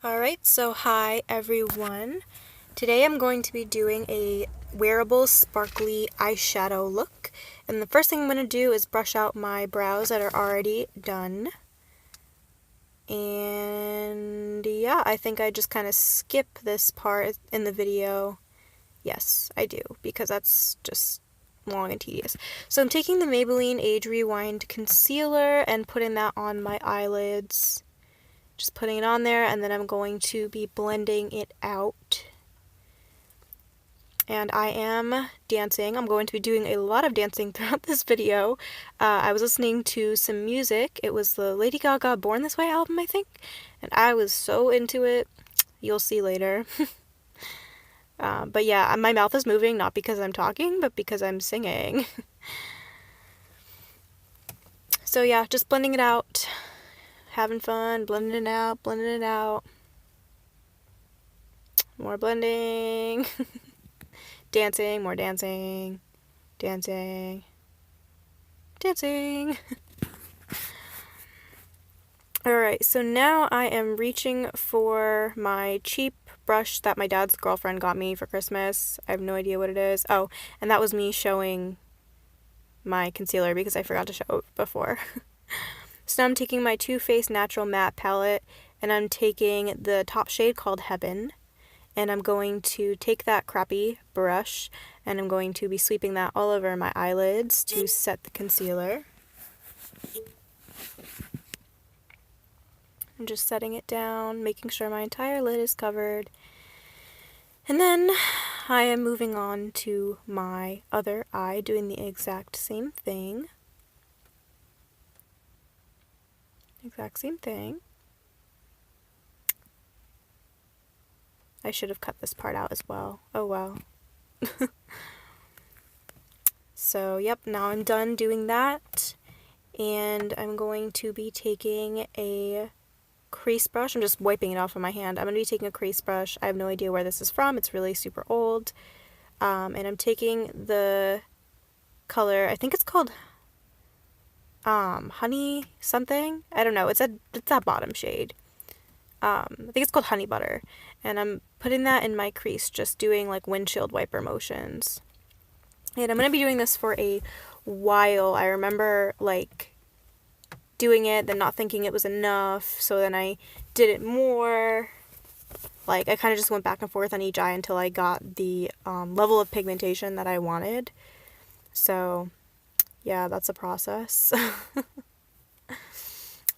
Alright, so hi everyone. Today I'm going to be doing a wearable sparkly eyeshadow look. And the first thing I'm going to do is brush out my brows that are already done. And yeah, I think I just kind of skip this part in the video. Yes, I do, because that's just long and tedious. So I'm taking the Maybelline Age Rewind Concealer and putting that on my eyelids. Just putting it on there, and then I'm going to be blending it out. And I am dancing. I'm going to be doing a lot of dancing throughout this video. I was listening to some music. It was the Lady Gaga Born This Way album, I think. And I was so into it. You'll see later. But yeah, my mouth is moving, not because I'm talking, but because I'm singing. So yeah, just blending it out. Having fun, blending it out, blending it out. More blending. Dancing, more dancing. Dancing. Dancing. Alright, so now I am reaching for my cheap brush that my dad's girlfriend got me for Christmas. I have no idea what it is. Oh, and that was me showing my concealer because I forgot to show it before. So now I'm taking my Too Faced Natural Matte palette, and I'm taking the top shade called Heaven, and I'm going to take that crappy brush, and I'm going to be sweeping that all over my eyelids to set the concealer. I'm just setting it down, making sure my entire lid is covered. And then I am moving on to my other eye, doing the exact same thing. Exact same thing. I should have cut this part out as well. Oh well. So, yep, now I'm done doing that. And I'm going to be taking a crease brush. I'm just wiping it off of my hand. I'm going to be taking a crease brush. I have no idea where this is from. It's really super old. And I'm taking the color, I think it's called honey something. I don't know. It's that bottom shade. I think it's called Honey Butter. And I'm putting that in my crease, just doing like windshield wiper motions. And I'm going to be doing this for a while. I remember like doing it, then not thinking it was enough, so then I did it more. Like, I kind of just went back and forth on each eye until I got the level of pigmentation that I wanted. So, yeah, that's a process.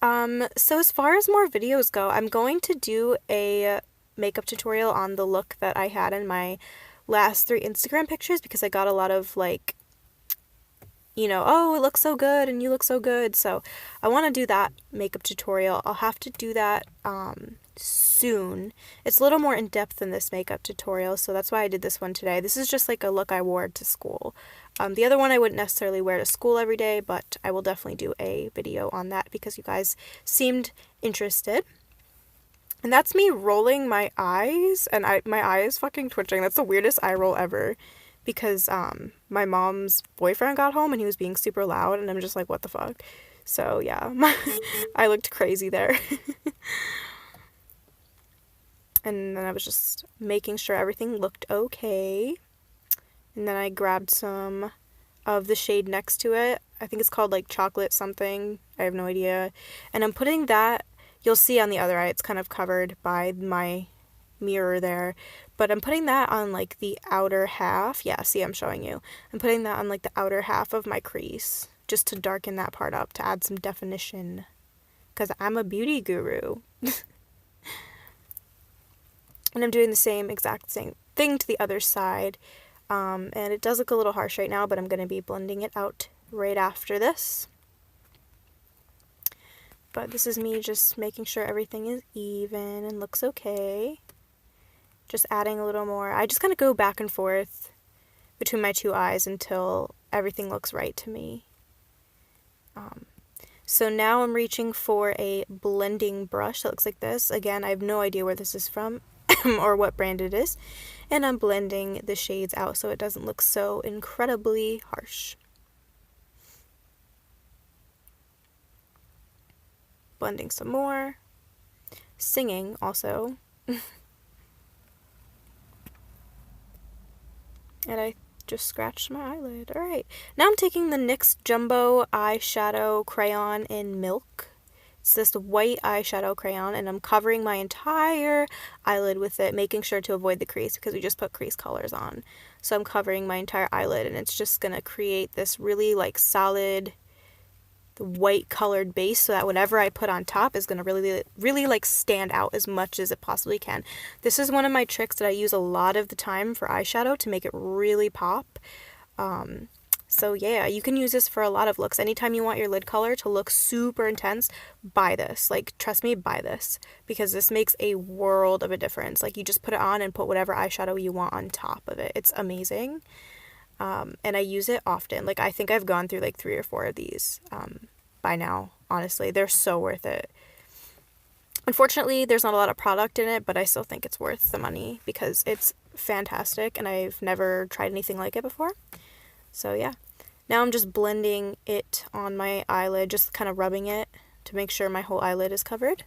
So as far as more videos go, I'm going to do a makeup tutorial on the look that I had in my last 3 Instagram pictures, because I got a lot of, like, you know, oh, it looks so good and you look so good. So I want to do that makeup tutorial. I'll have to do that soon. It's a little more in depth than this makeup tutorial, so that's why I did this one today. This is just like a look I wore to school. The other one I wouldn't necessarily wear to school every day, but I will definitely do a video on that because you guys seemed interested. And that's me rolling my eyes, and my eye is fucking twitching. That's the weirdest eye roll ever. Because my mom's boyfriend got home and he was being super loud, and I'm just like, what the fuck? So yeah, I looked crazy there. And then I was just making sure everything looked okay. And then I grabbed some of the shade next to it. I think it's called like chocolate something. I have no idea. And I'm putting that, you'll see on the other eye, it's kind of covered by my mirror there, but I'm putting that on like the outer half. Yeah, see, I'm showing you. I'm putting that on like the outer half of my crease just to darken that part up, to add some definition, because I'm a beauty guru. And I'm doing the exact same thing to the other side, and it does look a little harsh right now, but I'm going to be blending it out right after this. But this is me just making sure everything is even and looks okay. Just adding a little more. I just kind of go back and forth between my 2 eyes until everything looks right to me. So now I'm reaching for a blending brush that looks like this. Again, I have no idea where this is from or what brand it is. And I'm blending the shades out so it doesn't look so incredibly harsh. Blending some more. singing also. And I just scratched my eyelid. Alright. Now I'm taking the NYX Jumbo Eyeshadow Crayon in Milk. It's this white eyeshadow crayon, and I'm covering my entire eyelid with it, making sure to avoid the crease because we just put crease colors on. So I'm covering my entire eyelid, and it's just going to create this really like solid white colored base so that whatever I put on top is going to really like stand out as much as it possibly can. This is one of my tricks that I use a lot of the time for eyeshadow to make it really pop. So yeah, you can use this for a lot of looks. Anytime you want your lid color to look super intense, buy this. Like, trust me, buy this. Because this makes a world of a difference. Like, you just put it on and put whatever eyeshadow you want on top of it. It's amazing. And I use it often. Like, I think I've gone through like 3 or 4 of these by now, honestly. They're so worth it. Unfortunately, there's not a lot of product in it, but I still think it's worth the money because it's fantastic and I've never tried anything like it before. So yeah, now I'm just blending it on my eyelid, just kind of rubbing it to make sure my whole eyelid is covered.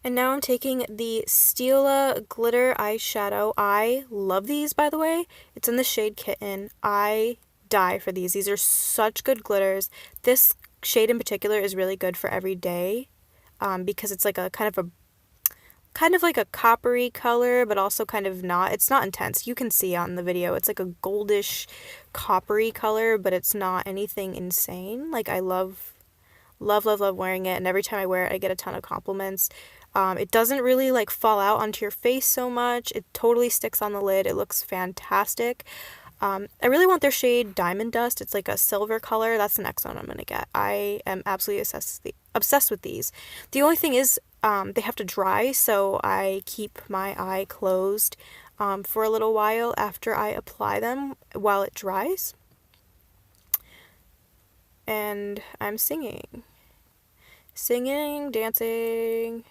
And now I'm taking the Stila Glitter Eyeshadow. I love these, by the way. It's in the shade Kitten. I die for these. These are such good glitters. This shade in particular is really good for every day. Because it's like a kind of like a coppery color, but also kind of not. It's not intense. You can see on the video. It's like a goldish coppery color, but it's not anything insane. Like, I love wearing it, and every time I wear it, I get a ton of compliments. It doesn't really like fall out onto your face so much. It totally sticks on the lid. It looks fantastic. I really want their shade Diamond Dust. It's like a silver color. That's the next one I'm going to get. I am absolutely obsessed with these. The only thing is they have to dry, so I keep my eye closed for a little while after I apply them while it dries. And I'm singing. Singing, dancing,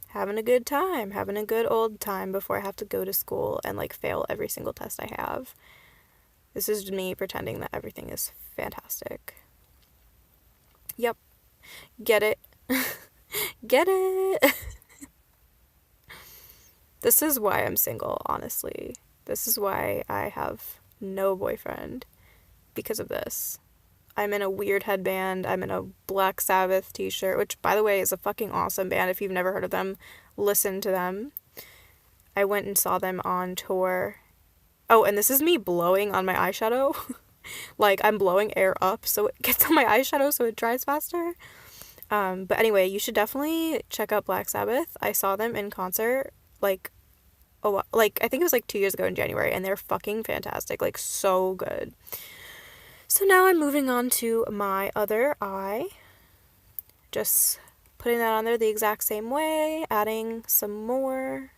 having a good time, having a good old time before I have to go to school and like fail every single test I have. This is me pretending that everything is fantastic. Yep. Get it. Get it. This is why I'm single, honestly. This is why I have no boyfriend. Because of this. I'm in a weird headband. I'm in a Black Sabbath t-shirt, which, by the way, is a fucking awesome band. If you've never heard of them, listen to them. I went and saw them on tour. Oh, and this is me blowing on my eyeshadow. Like, I'm blowing air up so it gets on my eyeshadow so it dries faster. But anyway, you should definitely check out Black Sabbath. I saw them in concert, I think it was like 2 years ago in January, and they're fucking fantastic. Like, so good. So now I'm moving on to my other eye. Just putting that on there the exact same way, adding some more.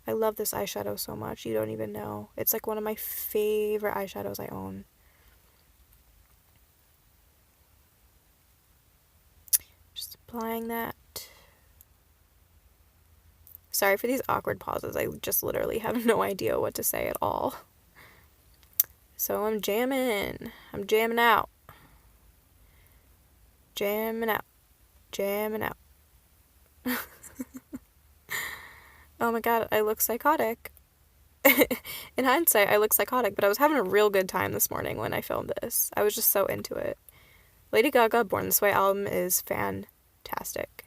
I love this eyeshadow so much, you don't even know. It's like one of my favorite eyeshadows I own. Just applying that. Sorry for these awkward pauses. I just literally have no idea what to say at all. So I'm jamming. I'm jamming out. Jamming out. Jamming out. Oh my god, I look psychotic. In hindsight, I look psychotic, but I was having a real good time this morning when I filmed this. I was just so into it. Lady Gaga Born This Way album is fantastic.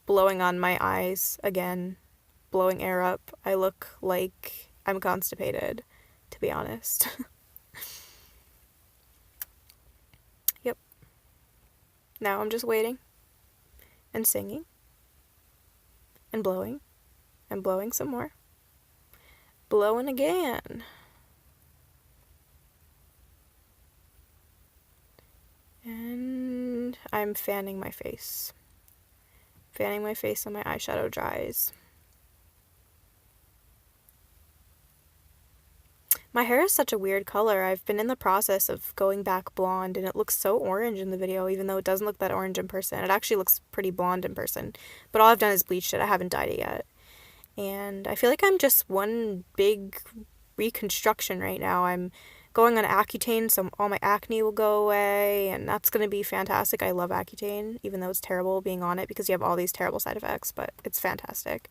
Blowing on my eyes again. Blowing air up. I look like I'm constipated, to be honest. Yep. Now I'm just waiting and singing and blowing and blowing some more. Blowing again. And I'm fanning my face. Fanning my face so my eyeshadow dries. My hair is such a weird color. I've been in the process of going back blonde, and it looks so orange in the video, even though it doesn't look that orange in person. It actually looks pretty blonde in person. But all I've done is bleached it. I haven't dyed it yet. And I feel like I'm just one big reconstruction right now. I'm going on Accutane, so all my acne will go away, and that's going to be fantastic. I love Accutane, even though it's terrible being on it because you have all these terrible side effects, but it's fantastic.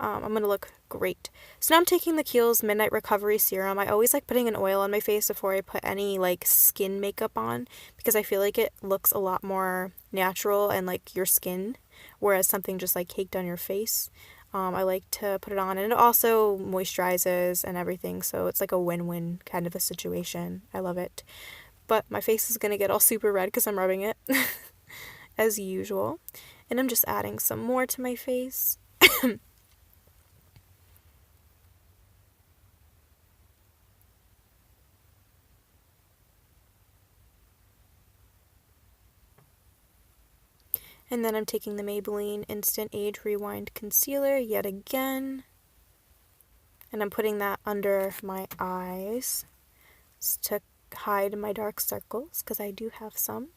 I'm going to look great. So now I'm taking the Kiehl's Midnight Recovery Serum. I always like putting an oil on my face before I put any like skin makeup on because I feel like it looks a lot more natural and like your skin, whereas something just like caked on your face. I like to put it on, and it also moisturizes and everything, so it's like a win-win kind of a situation. I love it. But my face is going to get all super red because I'm rubbing it, as usual. And I'm just adding some more to my face. And then I'm taking the Maybelline Instant Age Rewind Concealer yet again. And I'm putting that under my eyes to hide my dark circles, because I do have some.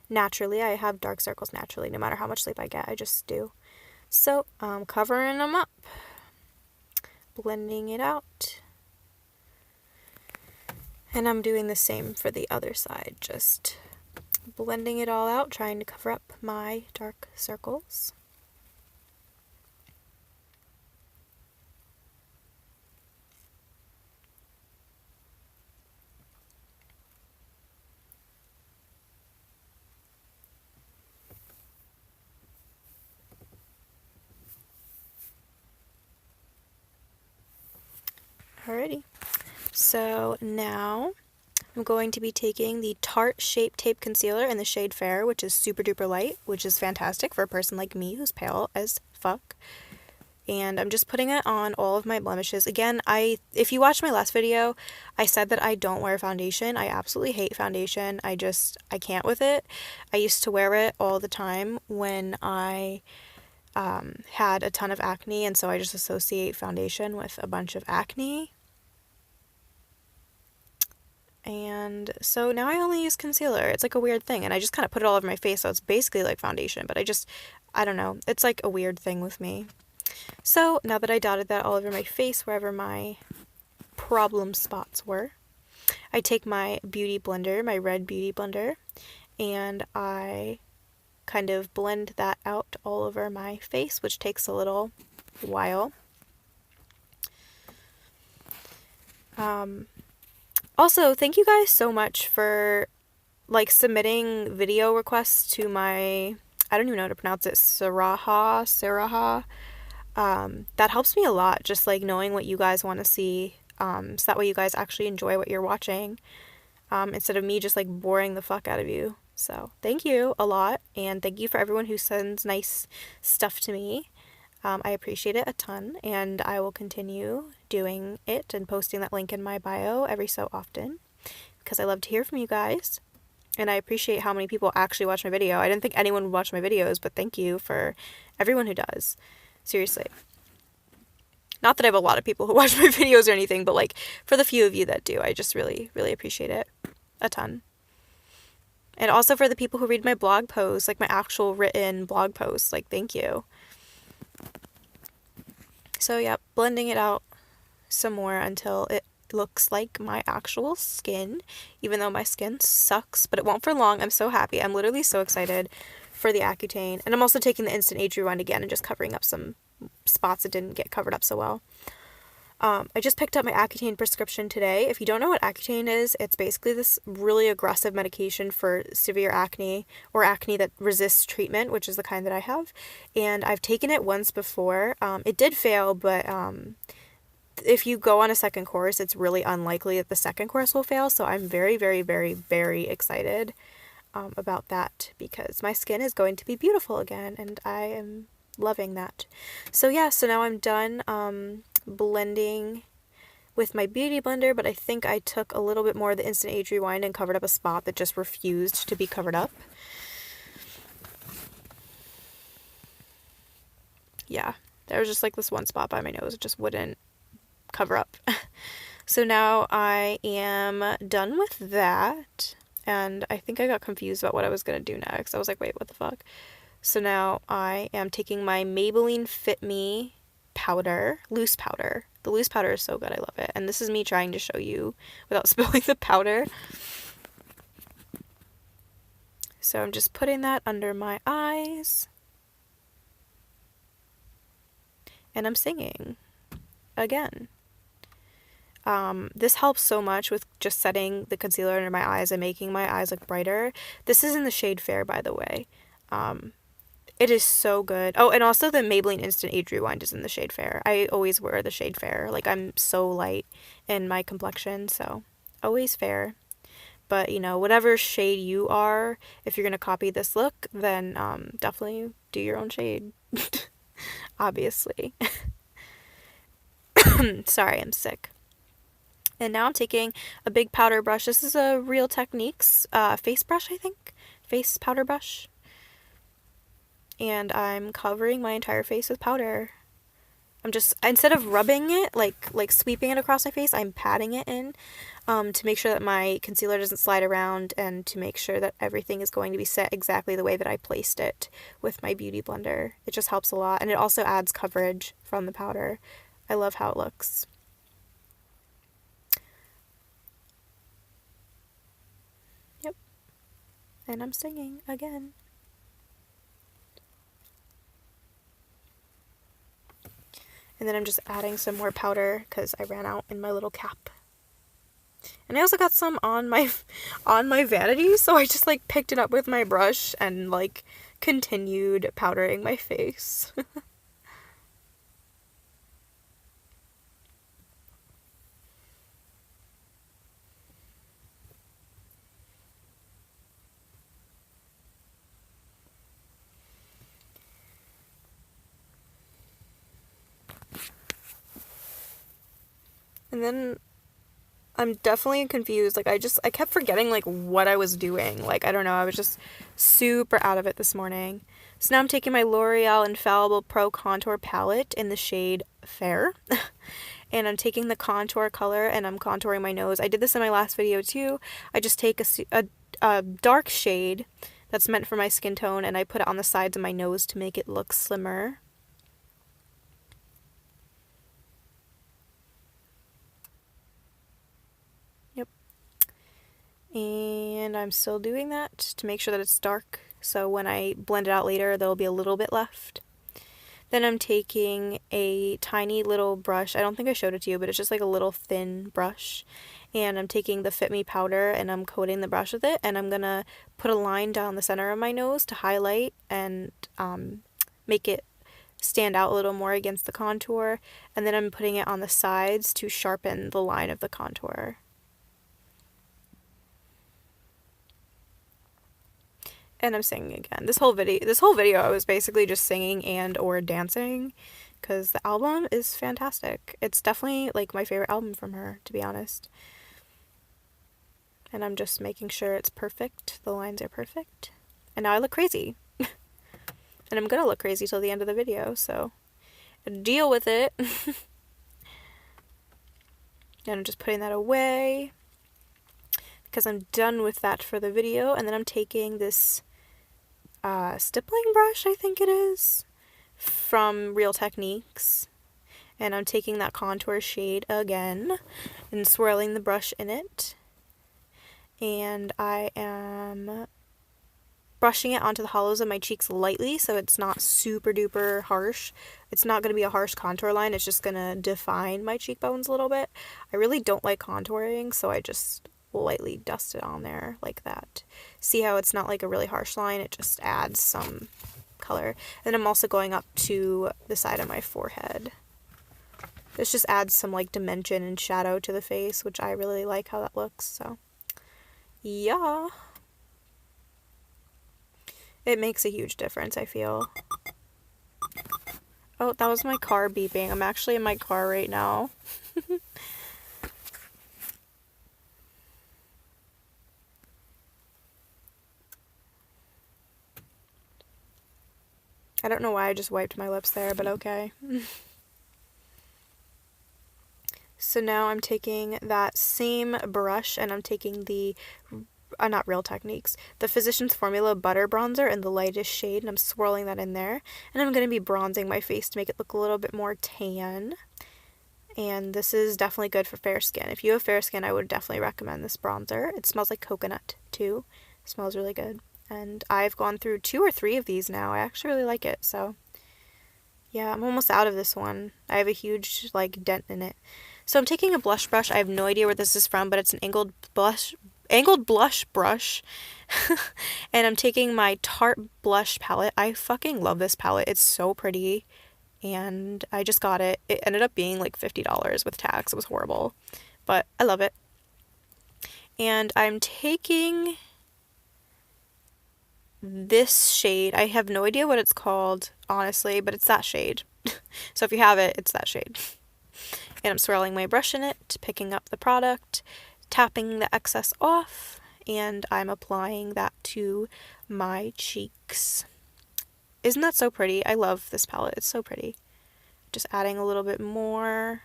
Naturally, I have dark circles naturally, no matter how much sleep I get, I just do. So, I'm covering them up. Blending it out. And I'm doing the same for the other side, just blending it all out, trying to cover up my dark circles. Alrighty, so now I'm going to be taking the Tarte Shape Tape Concealer in the shade Fair, which is super duper light, which is fantastic for a person like me who's pale as fuck. And I'm just putting it on all of my blemishes. Again, if you watched my last video, I said that I don't wear foundation. I absolutely hate foundation. I can't with it. I used to wear it all the time when I had a ton of acne, and so I just associate foundation with a bunch of acne. And so now I only use concealer. It's like a weird thing, and I just kind of put it all over my face, so it's basically like foundation, but I don't know. It's like a weird thing with me. So now that I dotted that all over my face, wherever my problem spots were, I take my beauty blender, my red beauty blender, and I kind of blend that out all over my face, which takes a little while. Also, thank you guys so much for like submitting video requests to my, I don't even know how to pronounce it, Saraha. That helps me a lot, just like knowing what you guys want to see, so that way you guys actually enjoy what you're watching, instead of me just like boring the fuck out of you. So thank you a lot, and thank you for everyone who sends nice stuff to me. I appreciate it a ton, and I will continue doing it and posting that link in my bio every so often, because I love to hear from you guys, and I appreciate how many people actually watch my video. I didn't think anyone would watch my videos, but thank you for everyone who does. Seriously. Not that I have a lot of people who watch my videos or anything, but like for the few of you that do, I just really, really appreciate it a ton. And also for the people who read my blog posts, like my actual written blog posts, like thank you. So yeah, blending it out some more until it looks like my actual skin, even though my skin sucks, but it won't for long. I'm so happy. I'm literally so excited for the Accutane. And I'm also taking the Instant Age Rewind again and just covering up some spots that didn't get covered up so well. I just picked up my Accutane prescription today. If you don't know what Accutane is, it's basically this really aggressive medication for severe acne, or acne that resists treatment, which is the kind that I have. And I've taken it once before. It did fail, but if you go on a second course, it's really unlikely that the second course will fail. So I'm very, very, very, very excited about that, because my skin is going to be beautiful again, and I am loving that. So yeah, so now I'm done blending with my beauty blender, but I think I took a little bit more of the Instant Age Rewind and covered up a spot that just refused to be covered up. Yeah, there was just like this one spot by my nose, it just wouldn't cover up. So now I am done with that, and I think I got confused about what I was going to do next. I was like, wait, what the fuck? So now I am taking my Maybelline Fit Me powder, loose powder. The loose powder is so good. I love it. And this is me trying to show you without spilling the powder. So I'm just putting that under my eyes. And I'm singing again. This helps so much with just setting the concealer under my eyes and making my eyes look brighter. This is in the shade Fair, by the way. It is so good. Oh, and also the Maybelline Instant Age Rewind is in the shade Fair. I always wear the shade Fair. Like, I'm so light in my complexion, so always Fair. But, you know, whatever shade you are, if you're going to copy this look, then definitely do your own shade. Obviously. Sorry, I'm sick. And now I'm taking a big powder brush. This is a Real Techniques face brush, I think. Face powder brush. And I'm covering my entire face with powder. I'm just, instead of rubbing it, like sweeping it across my face, I'm patting it in to make sure that my concealer doesn't slide around and to make sure that everything is going to be set exactly the way that I placed it with my Beauty Blender. It just helps a lot. And it also adds coverage from the powder. I love how it looks. Yep. And I'm singing again. And then I'm just adding some more powder because I ran out in my little cap. And I also got some on my vanity, so I just like picked it up with my brush and like continued powdering my face. And then I'm definitely confused. Like, I kept forgetting, like, what I was doing. Like, I don't know. I was just super out of it this morning. So now I'm taking my L'Oreal Infallible Pro Contour Palette in the shade Fair. And I'm taking the contour color and I'm contouring my nose. I did this in my last video, too. I just take a dark shade that's meant for my skin tone and I put it on the sides of my nose to make it look slimmer. And I'm still doing that to make sure that it's dark, so when I blend it out later, there'll be a little bit left. Then I'm taking a tiny little brush. I don't think I showed it to you, but it's just like a little thin brush. And I'm taking the Fit Me powder and I'm coating the brush with it, and I'm gonna put a line down the center of my nose to highlight and make it stand out a little more against the contour. And then I'm putting it on the sides to sharpen the line of the contour. And I'm singing again. This whole video I was basically just singing and or dancing because the album is fantastic. It's definitely like my favorite album from her, to be honest. And I'm just making sure it's perfect. The lines are perfect. And now I look crazy. And I'm gonna look crazy till the end of the video, so deal with it. And I'm just putting that away because I'm done with that for the video. And then I'm taking this stippling brush, I think it is, from Real Techniques. And I'm taking that contour shade again and swirling the brush in it. And I am brushing it onto the hollows of my cheeks lightly so it's not super duper harsh. It's not going to be a harsh contour line, it's just going to define my cheekbones a little bit. I really don't like contouring, so I just lightly dust it on there like that. See how it's not like a really harsh line, it just adds some color. And I'm also going up to the side of my forehead. This just adds some like dimension and shadow to the face, which I really like how that looks, so yeah. It makes a huge difference, I feel. Oh, that was my car beeping. I'm actually in my car right now. I don't know why I just wiped my lips there, but okay. So now I'm taking that same brush and I'm taking the not Real Techniques, the Physicians Formula Butter Bronzer in the lightest shade, and I'm swirling that in there. And I'm going to be bronzing my face to make it look a little bit more tan. And this is definitely good for fair skin. If you have fair skin, I would definitely recommend this bronzer. It smells like coconut, too. It smells really good. And I've gone through 2 or 3 of these now. I actually really like it, so yeah, I'm almost out of this one. I have a huge, like, dent in it. So I'm taking a blush brush. I have no idea where this is from, but it's an angled blush brush. And I'm taking my Tarte blush palette. I fucking love this palette. It's so pretty. And I just got it. It ended up being like $50 with tax. It was horrible, but I love it. And I'm taking this shade. I have no idea what it's called, honestly, but it's that shade. So if you have it, it's that shade. And I'm swirling my brush in it, picking up the product, tapping the excess off, and I'm applying that to my cheeks. Isn't that so pretty? I love this palette. It's so pretty. Just adding a little bit more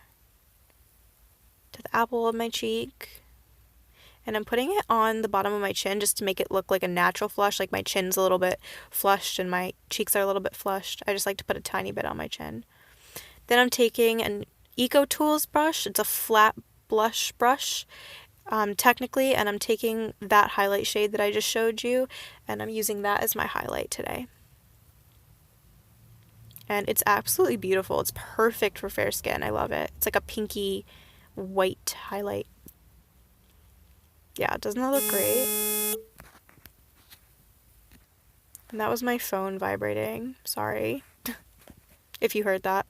to the apple of my cheek. And I'm putting it on the bottom of my chin just to make it look like a natural flush. Like my chin's a little bit flushed and my cheeks are a little bit flushed. I just like to put a tiny bit on my chin. Then I'm taking an Eco Tools brush. It's a flat blush brush, technically, and I'm taking that highlight shade that I just showed you, and I'm using that as my highlight today. And it's absolutely beautiful. It's perfect for fair skin. I love it. It's like a pinky white highlight. Yeah, doesn't that look great? And that was my phone vibrating. Sorry if you heard that.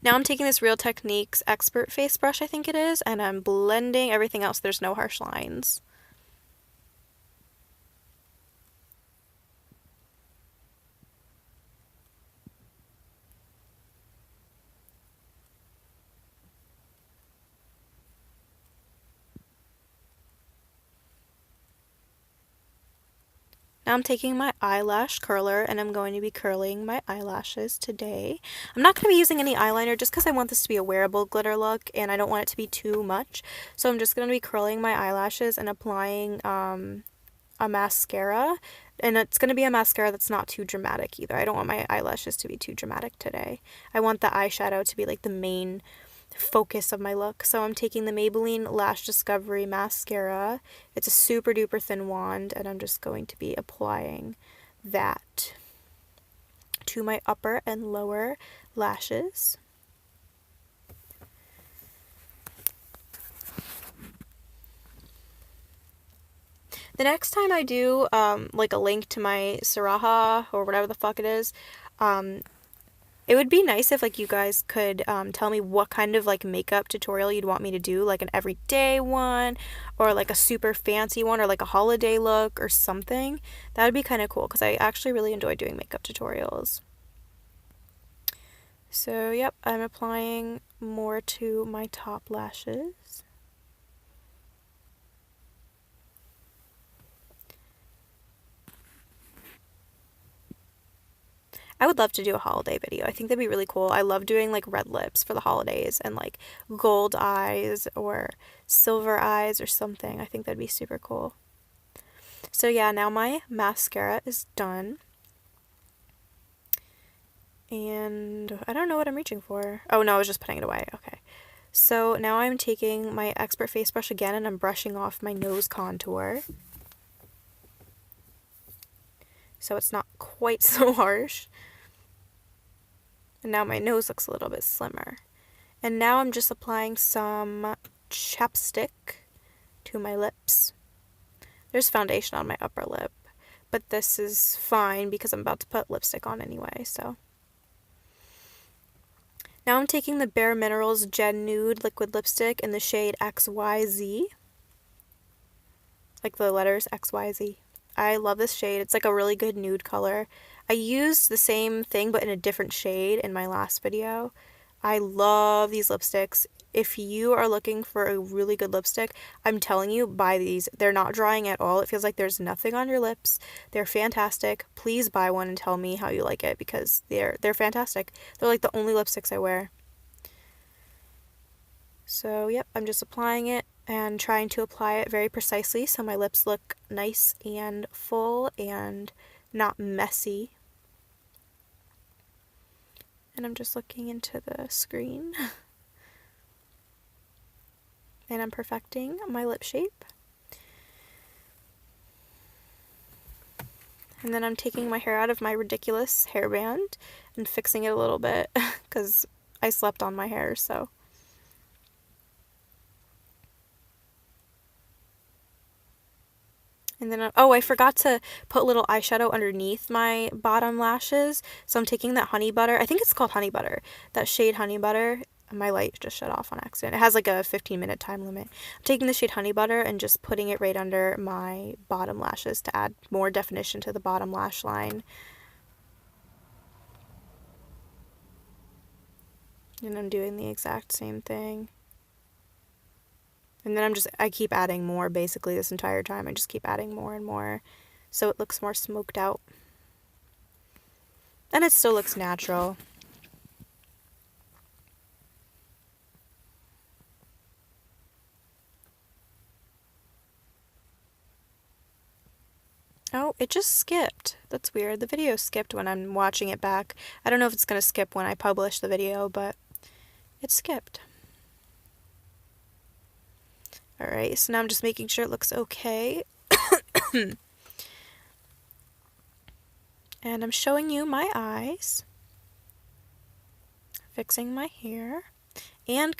Now I'm taking this Real Techniques Expert Face Brush, I think it is, and I'm blending everything else so there's no harsh lines. Now I'm taking my eyelash curler and I'm going to be curling my eyelashes today. I'm not going to be using any eyeliner just because I want this to be a wearable glitter look and I don't want it to be too much. So I'm just going to be curling my eyelashes and applying a mascara. And it's going to be a mascara that's not too dramatic either. I don't want my eyelashes to be too dramatic today. I want the eyeshadow to be like the main focus of my look. So I'm taking the Maybelline Lash Discovery mascara. It's a super duper thin wand and I'm just going to be applying that to my upper and lower lashes. The next time I do like a link to my Saraha or whatever the fuck it is, it would be nice if like you guys could tell me what kind of like makeup tutorial you'd want me to do, like an everyday one or like a super fancy one or like a holiday look or something. That would be kind of cool because I actually really enjoy doing makeup tutorials. So yep, I'm applying more to my top lashes. I would love to do a holiday video. I think that'd be really cool. I love doing like red lips for the holidays and like gold eyes or silver eyes or something. I think that'd be super cool. So yeah, now my mascara is done. And I don't know what I'm reaching for. Oh no, I was just putting it away. Okay. So now I'm taking my Expert Face Brush again and I'm brushing off my nose contour. So it's not quite so harsh. And now my nose looks a little bit slimmer. And now I'm just applying some chapstick to my lips. There's foundation on my upper lip, but this is fine because I'm about to put lipstick on anyway, so. Now I'm taking the Bare Minerals Gen Nude Liquid Lipstick in the shade XYZ. Like the letters XYZ. I love this shade. It's like a really good nude color. I used the same thing but in a different shade in my last video. I love these lipsticks. If you are looking for a really good lipstick, I'm telling you, buy these. They're not drying at all. It feels like there's nothing on your lips. They're fantastic. Please buy one and tell me how you like it because they're fantastic. They're like the only lipsticks I wear. So, yep, I'm just applying it and trying to apply it very precisely so my lips look nice and full and not messy. And I'm just looking into the screen and I'm perfecting my lip shape. And then I'm taking my hair out of my ridiculous hairband and fixing it a little bit because I slept on my hair, so. And then, I forgot to put a little eyeshadow underneath my bottom lashes. So I'm taking that Honey Butter. I think it's called Honey Butter. That shade Honey Butter. My light just shut off on accident. It has like a 15-minute time limit. I'm taking the shade Honey Butter and just putting it right under my bottom lashes to add more definition to the bottom lash line. And I'm doing the exact same thing. And then I keep adding more basically this entire time. I just keep adding more and more so it looks more smoked out. And it still looks natural. Oh, it just skipped. That's weird. The video skipped when I'm watching it back. I don't know if it's going to skip when I publish the video, but it skipped. Alright, so now I'm just making sure it looks okay. And I'm showing you my eyes. Fixing my hair. And